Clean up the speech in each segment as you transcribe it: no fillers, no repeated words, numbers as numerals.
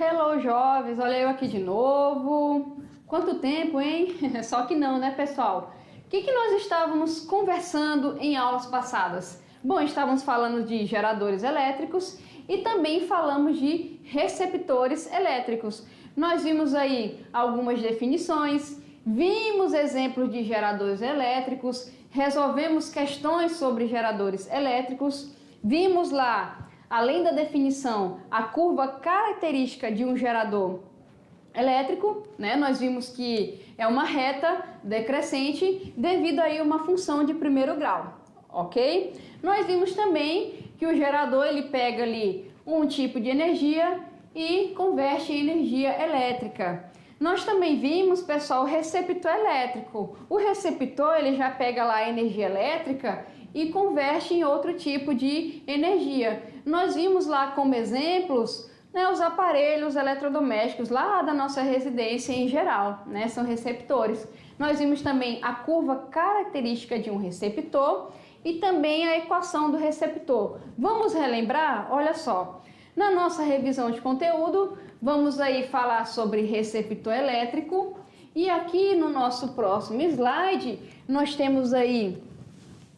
Hello, jovens! Olha eu aqui de novo. Quanto tempo, hein? Só que não, né, pessoal? O que nós estávamos conversando em aulas passadas? Bom, estávamos falando de geradores elétricos e também falamos de receptores elétricos. Nós vimos aí algumas definições, vimos exemplos de geradores elétricos, resolvemos questões sobre geradores elétricos, vimos lá, além da definição, a curva característica de um gerador elétrico, né? Nós vimos que é uma reta decrescente devido aí a uma função de primeiro grau, ok? Nós vimos também que o gerador ele pega ali um tipo de energia e converte em energia elétrica. Nós também vimos, pessoal, o receptor elétrico. O receptor ele já pega lá a energia elétrica e converte em outro tipo de energia. Nós vimos lá como exemplos, né, os aparelhos eletrodomésticos lá da nossa residência em geral, né, são receptores. Nós vimos também a curva característica de um receptor e também a equação do receptor. Vamos relembrar? Olha só, na nossa revisão de conteúdo, vamos aí falar sobre receptor elétrico e aqui no nosso próximo slide nós temos aí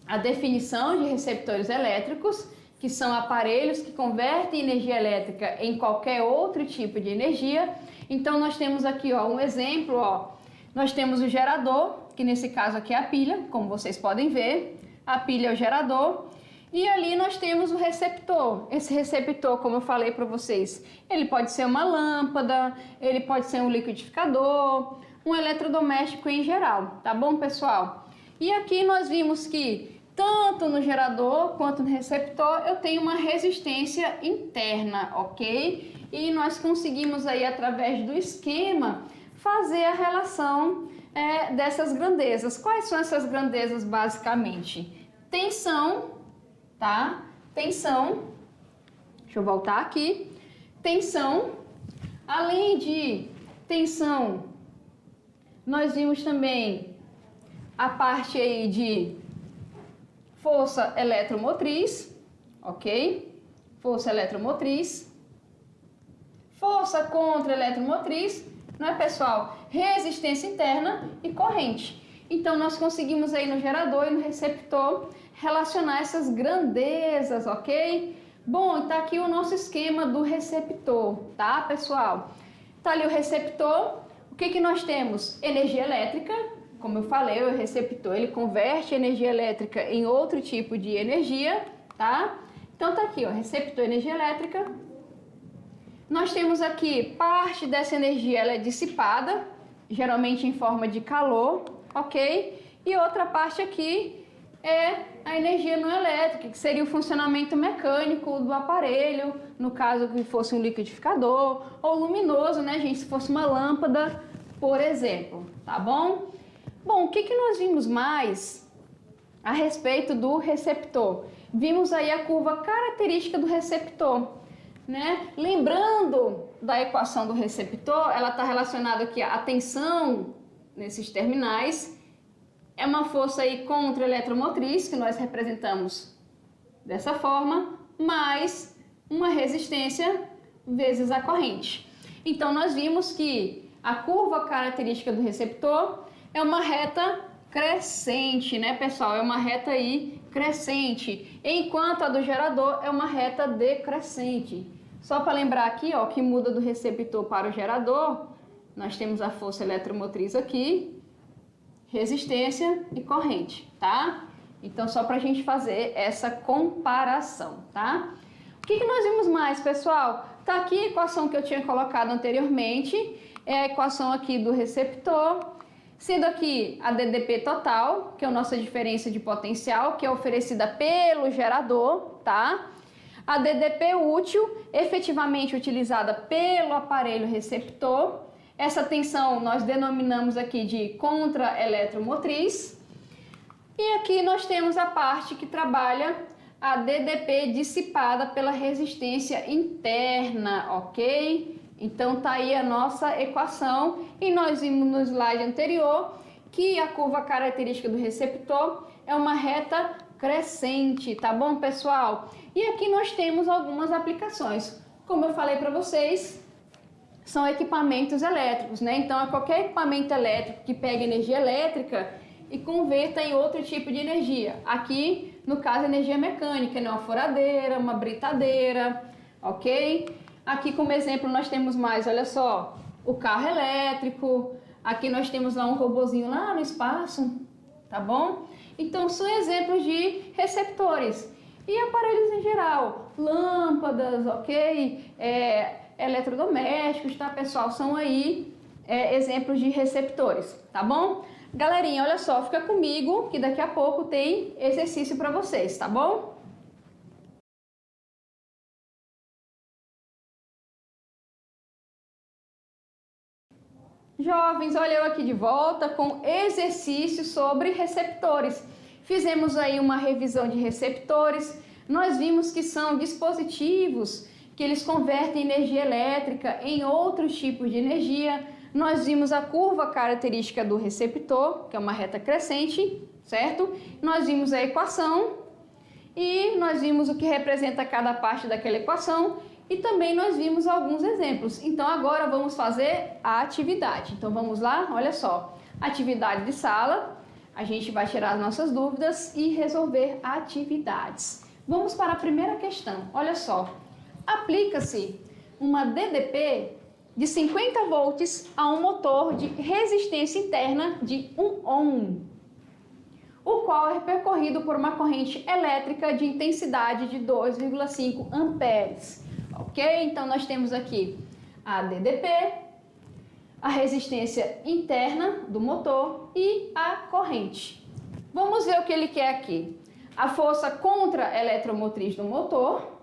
a definição de receptores elétricos, que são aparelhos que convertem energia elétrica em qualquer outro tipo de energia. Então nós temos aqui ó, um exemplo, ó. Nós temos o gerador, que nesse caso aqui é a pilha, como vocês podem ver. A pilha é o gerador. E ali nós temos o receptor. Esse receptor, como eu falei para vocês, ele pode ser uma lâmpada, ele pode ser um liquidificador, um eletrodoméstico em geral, tá bom, pessoal? E aqui nós vimos que tanto no gerador quanto no receptor eu tenho uma resistência interna, ok? E nós conseguimos aí através do esquema fazer a relação dessas grandezas. Quais são essas grandezas basicamente? Tensão, tá? Tensão, deixa eu voltar aqui. Tensão, além de tensão, nós vimos também a parte aí de força eletromotriz, ok? Força eletromotriz. Força contra eletromotriz, não é, pessoal? Resistência interna e corrente. Então, nós conseguimos aí no gerador e no receptor relacionar essas grandezas, ok? Bom, tá aqui o nosso esquema do receptor, tá, pessoal? Tá ali o receptor. O que nós temos? Energia elétrica. Como eu falei, o receptor ele converte energia elétrica em outro tipo de energia, tá? Então tá aqui, ó, receptor energia elétrica. Nós temos aqui parte dessa energia ela é dissipada, geralmente em forma de calor, ok? E outra parte aqui é a energia não elétrica, que seria o funcionamento mecânico do aparelho, no caso que fosse um liquidificador, ou luminoso, né, gente? Se fosse uma lâmpada, por exemplo, tá bom? Bom, o que nós vimos mais a respeito do receptor? Vimos aí a curva característica do receptor, né? Lembrando da equação do receptor, ela está relacionada aqui à tensão nesses terminais, é uma força aí contra eletromotriz, que nós representamos dessa forma, mais uma resistência vezes a corrente. Então nós vimos que a curva característica do receptor é uma reta crescente, né, pessoal? É uma reta aí crescente, enquanto a do gerador é uma reta decrescente. Só para lembrar aqui, ó, que muda do receptor para o gerador, nós temos a força eletromotriz aqui, resistência e corrente, tá? Então, só para a gente fazer essa comparação, tá? O que nós vimos mais, pessoal? Tá aqui a equação que eu tinha colocado anteriormente, é a equação aqui do receptor, sendo aqui a DDP total, que é a nossa diferença de potencial, que é oferecida pelo gerador, tá? A DDP útil, efetivamente utilizada pelo aparelho receptor. Essa tensão nós denominamos aqui de contra-eletromotriz. E aqui nós temos a parte que trabalha a DDP dissipada pela resistência interna, ok? Então tá aí a nossa equação e nós vimos no slide anterior que a curva característica do receptor é uma reta crescente, tá bom, pessoal? E aqui nós temos algumas aplicações. Como eu falei para vocês, são equipamentos elétricos, né? Então, é qualquer equipamento elétrico que pegue energia elétrica e converta em outro tipo de energia. Aqui, no caso, energia mecânica, né? Uma furadeira, uma britadeira, ok? Aqui, como exemplo, nós temos mais, olha só, o carro elétrico. Aqui nós temos lá um robozinho lá no espaço, tá bom? Então, são exemplos de receptores. E aparelhos em geral, lâmpadas, ok? Eletrodomésticos, tá, pessoal? São aí exemplos de receptores, tá bom? Galerinha, olha só, fica comigo que daqui a pouco tem exercício para vocês, tá bom? Jovens, olha eu aqui de volta com exercício sobre receptores. Fizemos aí uma revisão de receptores. Nós vimos que são dispositivos que eles convertem energia elétrica em outros tipos de energia. Nós vimos a curva característica do receptor, que é uma reta crescente, certo? Nós vimos a equação e nós vimos o que representa cada parte daquela equação e também nós vimos alguns exemplos. Então agora vamos fazer a atividade. Então vamos lá, olha só. Atividade de sala, a gente vai tirar as nossas dúvidas e resolver atividades. Vamos para a primeira questão, olha só. Aplica-se uma DDP de 50 volts a um motor de resistência interna de 1 ohm, o qual é percorrido por uma corrente elétrica de intensidade de 2,5 amperes. Ok? Então, nós temos aqui a DDP, a resistência interna do motor e a corrente. Vamos ver o que ele quer aqui. A força contra-eletromotriz do motor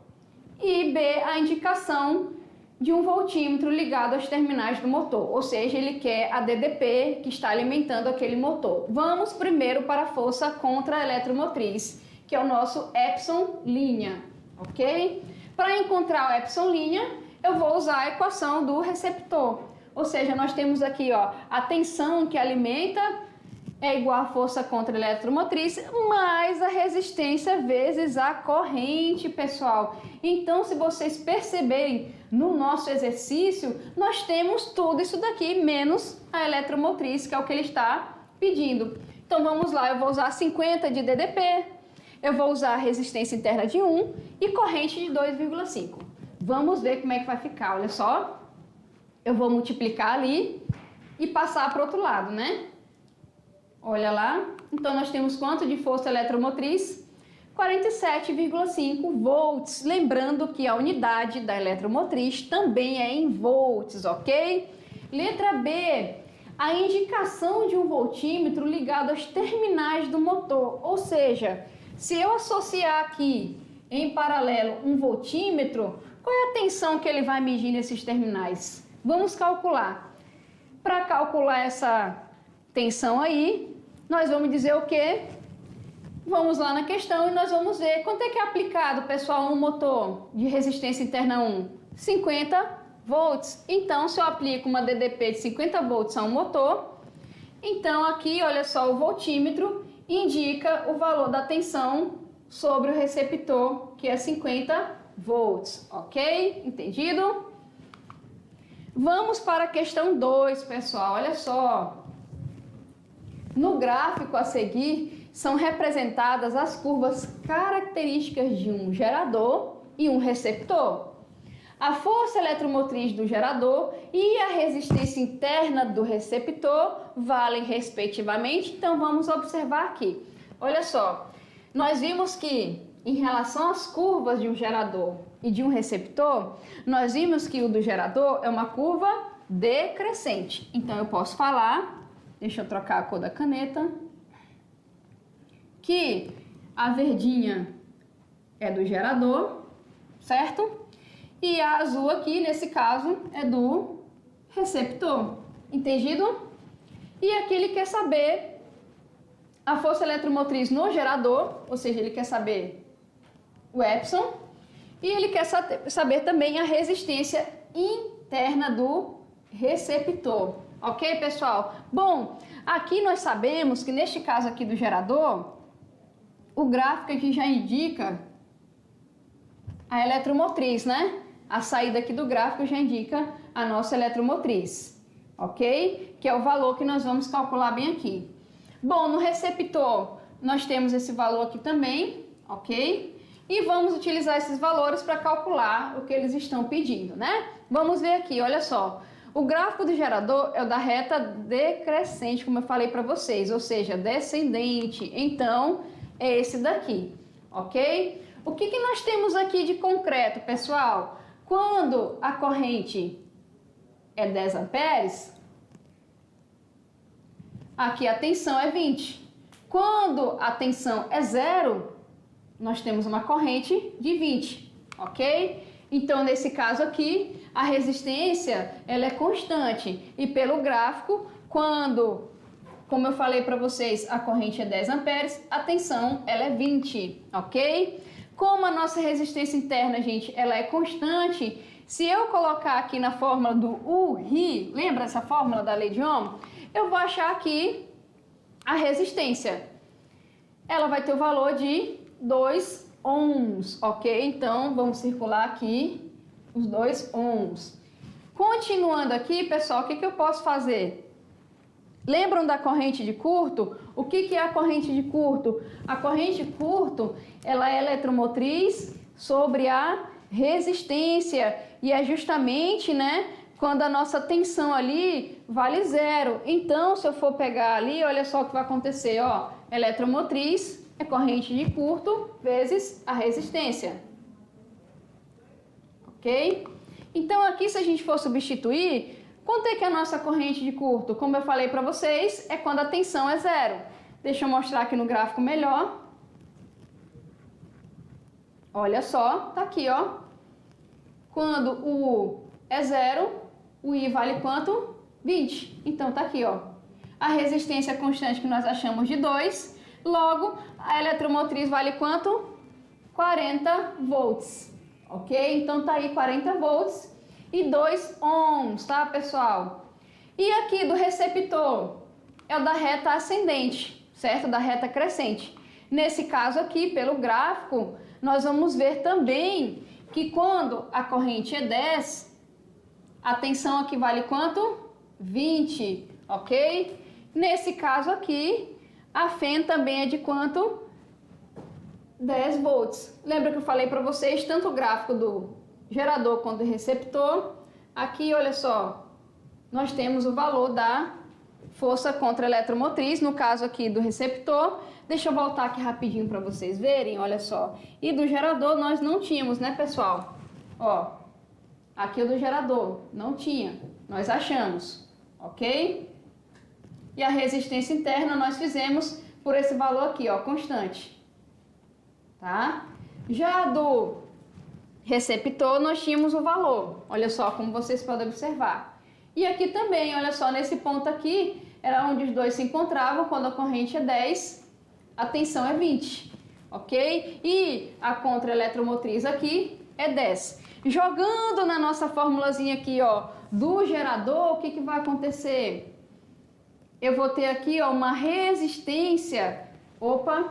e B, a indicação de um voltímetro ligado aos terminais do motor, ou seja, ele quer a DDP que está alimentando aquele motor. Vamos primeiro para a força contra-eletromotriz, que é o nosso Epson linha, ok? Para encontrar o Epson linha, eu vou usar a equação do receptor, ou seja, nós temos aqui ó, a tensão que alimenta é igual a força contra-eletromotriz mais a resistência vezes a corrente, pessoal. Então, se vocês perceberem no nosso exercício, nós temos tudo isso daqui, menos a eletromotriz, que é o que ele está pedindo. Então, vamos lá, eu vou usar 50 de DDP, eu vou usar a resistência interna de 1 e corrente de 2,5. Vamos ver como é que vai ficar, olha só. Eu vou multiplicar ali e passar para o outro lado, né? Olha lá, então nós temos quanto de força eletromotriz? 47,5 volts. Lembrando que a unidade da eletromotriz também é em volts, ok? Letra B, a indicação de um voltímetro ligado aos terminais do motor. Ou seja, se eu associar aqui em paralelo um voltímetro, qual é a tensão que ele vai medir nesses terminais? Vamos calcular. Para calcular essa tensão aí, nós vamos dizer o quê? Vamos lá na questão e nós vamos ver quanto é que é aplicado, pessoal, um motor de resistência interna 1? 50 volts. Então, se eu aplico uma DDP de 50 volts a um motor, então aqui, olha só, o voltímetro indica o valor da tensão sobre o receptor, que é 50 volts, ok? Entendido? Vamos para a questão 2, pessoal, olha só. No gráfico a seguir, são representadas as curvas características de um gerador e um receptor. A força eletromotriz do gerador e a resistência interna do receptor valem respectivamente. Então, vamos observar aqui. Olha só, nós vimos que em relação às curvas de um gerador e de um receptor, nós vimos que o do gerador é uma curva decrescente. Então, eu posso falar... Deixa eu trocar a cor da caneta. Que a verdinha é do gerador, certo? E a azul aqui, nesse caso, é do receptor. Entendido? E aqui ele quer saber a força eletromotriz no gerador, ou seja, ele quer saber o Epson. E ele quer saber também a resistência interna do receptor. Ok, pessoal? Bom, aqui nós sabemos que neste caso aqui do gerador, o gráfico aqui já indica a eletromotriz, né? A saída aqui do gráfico já indica a nossa eletromotriz, ok? Que é o valor que nós vamos calcular bem aqui. Bom, no receptor nós temos esse valor aqui também, ok? E vamos utilizar esses valores para calcular o que eles estão pedindo, né? Vamos ver aqui, olha só. O gráfico do gerador é o da reta decrescente, como eu falei para vocês, ou seja, descendente. Então, é esse daqui, ok? O que nós temos aqui de concreto, pessoal? Quando a corrente é 10 amperes, aqui a tensão é 20. Quando a tensão é 0, nós temos uma corrente de 20, ok? Então, nesse caso aqui, a resistência ela é constante. E pelo gráfico, quando, como eu falei para vocês, a corrente é 10 amperes, a tensão ela é 20, ok? Como a nossa resistência interna, gente, ela é constante, se eu colocar aqui na fórmula do URI, lembra essa fórmula da lei de Ohm? Eu vou achar aqui a resistência. Ela vai ter o valor de 2 ohms, ok? Então, vamos circular aqui os 2 ohms. Continuando aqui, pessoal, o que eu posso fazer? Lembram da corrente de curto? O que é a corrente de curto? A corrente de curto, ela é eletromotriz sobre a resistência. E é justamente, né, quando a nossa tensão ali vale 0. Então, se eu for pegar ali, olha só o que vai acontecer, ó. Eletromotriz é corrente de curto vezes a resistência. Ok? Então, aqui, se a gente for substituir, quanto é que é a nossa corrente de curto? Como eu falei para vocês, é quando a tensão é 0. Deixa eu mostrar aqui no gráfico melhor. Olha só, tá aqui, ó. Quando o U é 0, o I vale quanto? 20. Então, tá aqui, ó. A resistência constante que nós achamos de 2. Logo, a eletromotriz vale quanto? 40 volts. Ok? Então, tá aí 40 volts e 2 ohms, tá, pessoal? E aqui do receptor é o da reta ascendente, certo? Da reta crescente. Nesse caso aqui, pelo gráfico, nós vamos ver também que quando a corrente é 10, a tensão aqui vale quanto? 20, ok? Nesse caso aqui, a FEM também é de quanto? 10 volts. Lembra que eu falei para vocês, tanto o gráfico do gerador quanto do receptor. Aqui, olha só, nós temos o valor da força contra a eletromotriz, no caso aqui do receptor. Deixa eu voltar aqui rapidinho para vocês verem, olha só. E do gerador nós não tínhamos, né, pessoal? Ó, aqui o do gerador, não tinha, nós achamos, ok? E a resistência interna nós fizemos por esse valor aqui, ó, constante. Tá? Já do receptor nós tínhamos o valor, olha só como vocês podem observar. E aqui também, olha só, nesse ponto aqui, era onde os dois se encontravam, quando a corrente é 10, a tensão é 20, ok? E a contra-eletromotriz aqui é 10. Jogando na nossa formulazinha aqui, ó, do gerador, o que vai acontecer? Eu vou ter aqui, ó, uma resistência,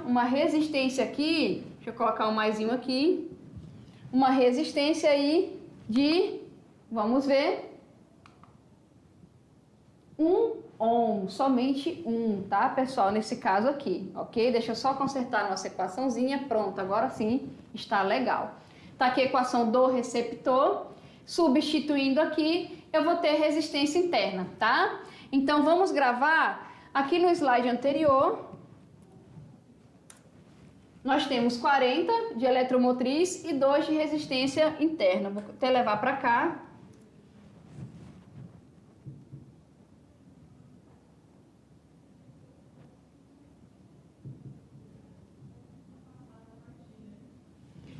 uma resistência aqui, deixa eu colocar um maisinho aqui, uma resistência aí de, vamos ver, 1 ohm, somente 1, tá, pessoal, nesse caso aqui, ok? Deixa eu só consertar a nossa equaçãozinha, pronto, agora sim está legal. Tá aqui a equação do receptor, substituindo aqui, eu vou ter resistência interna, tá? Então, vamos gravar aqui no slide anterior. Nós temos 40 de eletromotriz e 2 de resistência interna. Vou até levar para cá.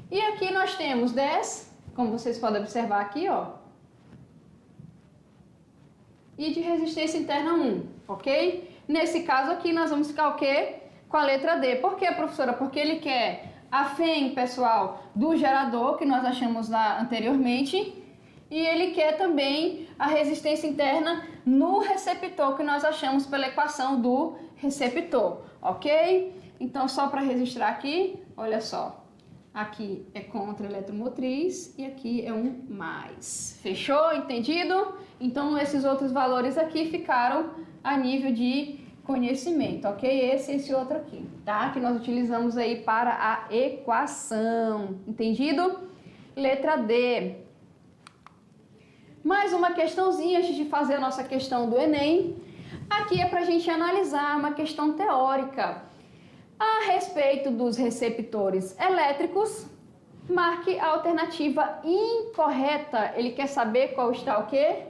E aqui nós temos 10, como vocês podem observar aqui, ó. E de resistência interna 1, ok? Nesse caso aqui nós vamos ficar o quê? Com a letra D. Por quê, professora? Porque ele quer a FEM, pessoal, do gerador, que nós achamos lá anteriormente, e ele quer também a resistência interna no receptor, que nós achamos pela equação do receptor, ok? Então, só para registrar aqui, olha só. aqui é contra eletromotriz e aqui é um mais. Fechou? Entendido? Então, esses outros valores aqui ficaram a nível de conhecimento, ok? Esse outro aqui, tá? Que nós utilizamos aí para a equação. Entendido? Letra D. Mais uma questãozinha antes de fazer a nossa questão do Enem. Aqui é para a gente analisar uma questão teórica. A respeito dos receptores elétricos, marque a alternativa incorreta. Ele quer saber qual está o quê?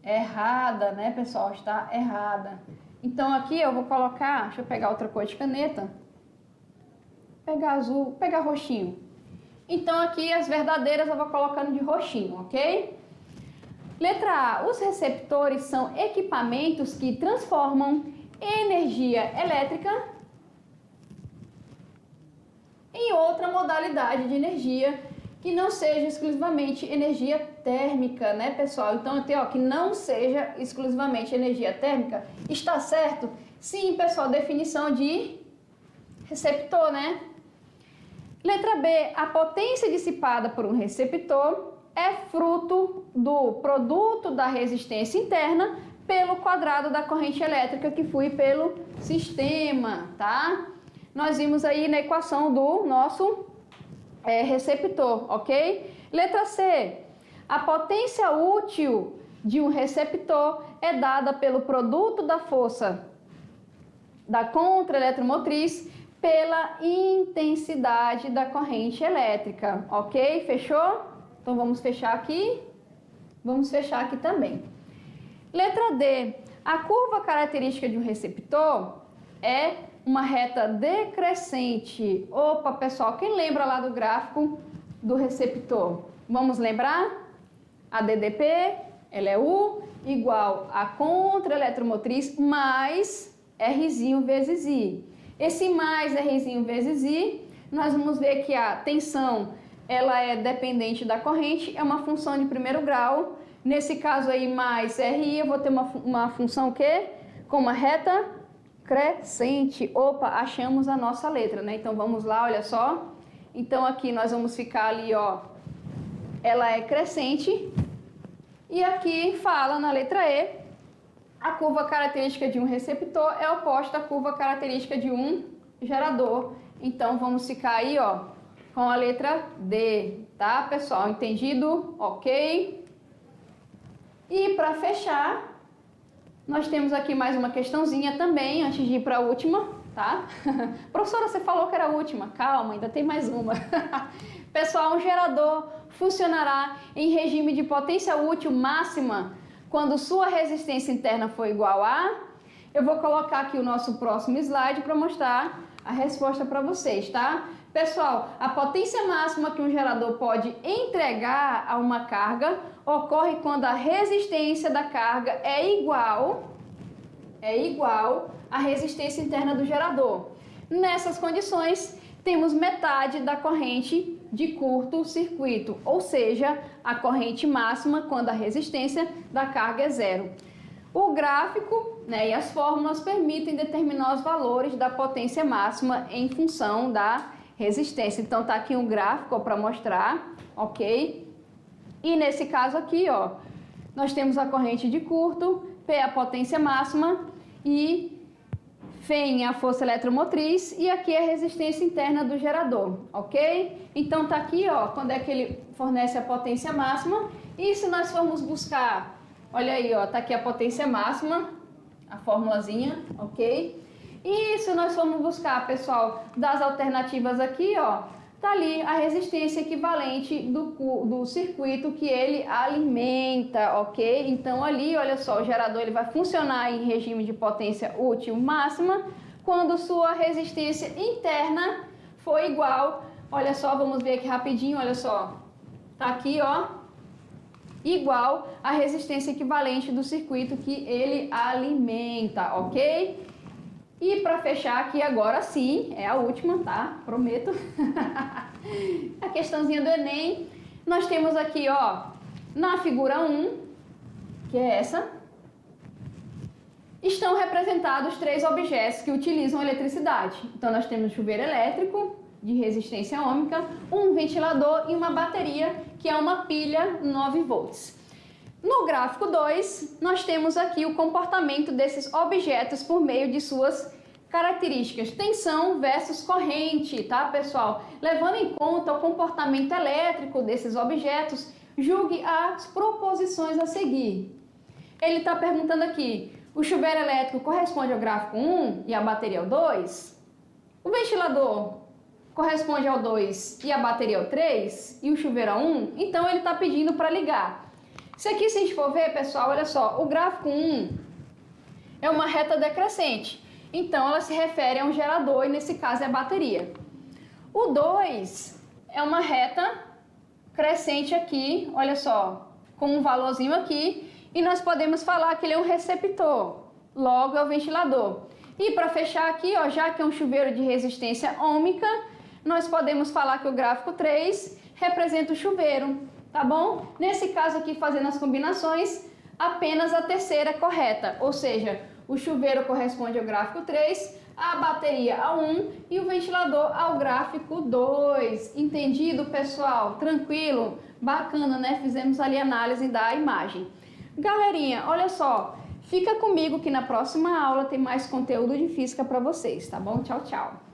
Errada, né, pessoal? Está errada. Então aqui eu vou colocar, deixa eu pegar outra cor de caneta. Pegar azul, pegar roxinho. Então aqui as verdadeiras eu vou colocando de roxinho, ok? Letra A. Os receptores são equipamentos que transformam energia elétrica em outra modalidade de energia que não seja exclusivamente energia térmica, né, pessoal? Então, até ó, que não seja exclusivamente energia térmica, está certo? Sim, pessoal, definição de receptor, né? Letra B, a potência dissipada por um receptor é fruto do produto da resistência interna pelo quadrado da corrente elétrica que flui pelo sistema, tá? Nós vimos aí na equação do nosso receptor, ok? Letra C, a potência útil de um receptor é dada pelo produto da força da contra-eletromotriz pela intensidade da corrente elétrica, ok? Fechou? Então vamos fechar aqui, vamos fechar aqui também. Letra D, a curva característica de um receptor é uma reta decrescente. Opa, pessoal, quem lembra lá do gráfico do receptor? Vamos lembrar? A DDP, ela é U, igual a contra-eletromotriz mais Rzinho vezes I. Esse mais Rzinho vezes I, nós vamos ver que a tensão, ela é dependente da corrente, é uma função de primeiro grau. Nesse caso aí, mais Ri, eu vou ter uma função o quê? Com uma reta crescente. Opa, achamos a nossa letra, né? Então vamos lá, olha só. Então aqui nós vamos ficar ali, ó, ela é crescente. E aqui fala na letra E, a curva característica de um receptor é oposta à curva característica de um gerador. Então vamos ficar aí, ó, com a letra D, tá, pessoal? Entendido? Ok? E para fechar, nós temos aqui mais uma questãozinha também, antes de ir para a última, tá? Professora, você falou que era a última. Calma, ainda tem mais uma. Pessoal, um gerador funcionará em regime de potência útil máxima quando sua resistência interna for igual a... Eu vou colocar aqui o nosso próximo slide para mostrar a resposta para vocês, tá? Pessoal, a potência máxima que um gerador pode entregar a uma carga ocorre quando a resistência da carga é igual à resistência interna do gerador. Nessas condições, temos metade da corrente de curto-circuito, ou seja, a corrente máxima quando a resistência da carga é zero. O gráfico, né, e as fórmulas permitem determinar os valores da potência máxima em função da resistência. Então tá aqui um gráfico para mostrar, ok? E nesse caso aqui, ó, nós temos a corrente de curto, P a potência máxima e Φ a força eletromotriz e aqui a resistência interna do gerador, ok? Então tá aqui, ó, quando é que ele fornece a potência máxima. E se nós formos buscar, olha aí, ó, tá aqui a potência máxima, a formulazinha, ok? E se nós formos buscar, pessoal, das alternativas aqui, ó, tá ali a resistência equivalente do circuito que ele alimenta, ok? Então ali, olha só, o gerador ele vai funcionar em regime de potência útil máxima quando sua resistência interna for igual, olha só, vamos ver aqui rapidinho, olha só, tá aqui, ó, igual à resistência equivalente do circuito que ele alimenta, ok? E para fechar aqui agora sim, é a última, tá? Prometo. A questãozinha do Enem. Nós temos aqui, ó, na figura 1, que é essa, estão representados 3 objetos que utilizam eletricidade. Então nós temos o chuveiro elétrico, de resistência ôhmica, um ventilador e uma bateria, que é uma pilha 9 volts. No gráfico 2, nós temos aqui o comportamento desses objetos por meio de suas características, tensão versus corrente, tá, pessoal? Levando em conta o comportamento elétrico desses objetos, julgue as proposições a seguir. Ele está perguntando aqui, o chuveiro elétrico corresponde ao gráfico 1 e a bateria ao 2? O ventilador corresponde ao 2 e a bateria ao 3? E o chuveiro ao 1? Então ele está pedindo para ligar. Isso aqui, se a gente for ver, pessoal, olha só, o gráfico 1 é uma reta decrescente. Então, ela se refere a um gerador e, nesse caso, é a bateria. O 2 é uma reta crescente aqui, olha só, com um valorzinho aqui. E nós podemos falar que ele é um receptor, logo é o ventilador. E para fechar aqui, ó, já que é um chuveiro de resistência ôhmica, nós podemos falar que o gráfico 3 representa o chuveiro, tá bom? Nesse caso aqui, fazendo as combinações, apenas a terceira é correta, ou seja, o chuveiro corresponde ao gráfico 3, a bateria ao 1 e o ventilador ao gráfico 2. Entendido, pessoal? Tranquilo? Bacana, né? Fizemos ali a análise da imagem. Galerinha, olha só, fica comigo que na próxima aula tem mais conteúdo de física para vocês, tá bom? Tchau, tchau!